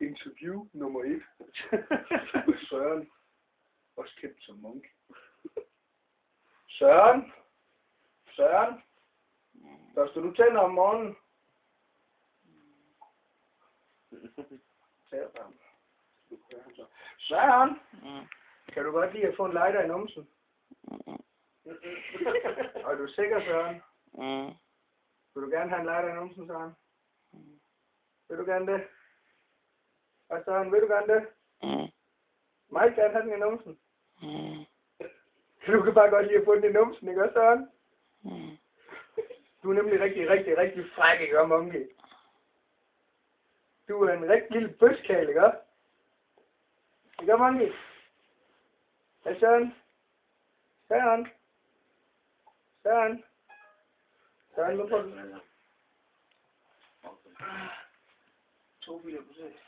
Interview nummer 1 med Søren, også kendt som Monkey. Søren, børster du tænder om morgenen? Søren, kan du godt lide at få en lighter i numsen? Og er du sikker, Søren? Vil du gerne have en lighter i numsen, Søren? Vil du gerne det? Og Søren, vil du gerne det? Mig gerne have den i numsen? Du kan bare godt lide at få den i numsen, ikke også, Søren? Du er nemlig rigtig fræk, ikke også, Monkey? Du er en rigtig lille bøskal, ikke også? Ikke også, Monkey? Hej, Søren. Søren, hvorfor er du? 2 filer på 6.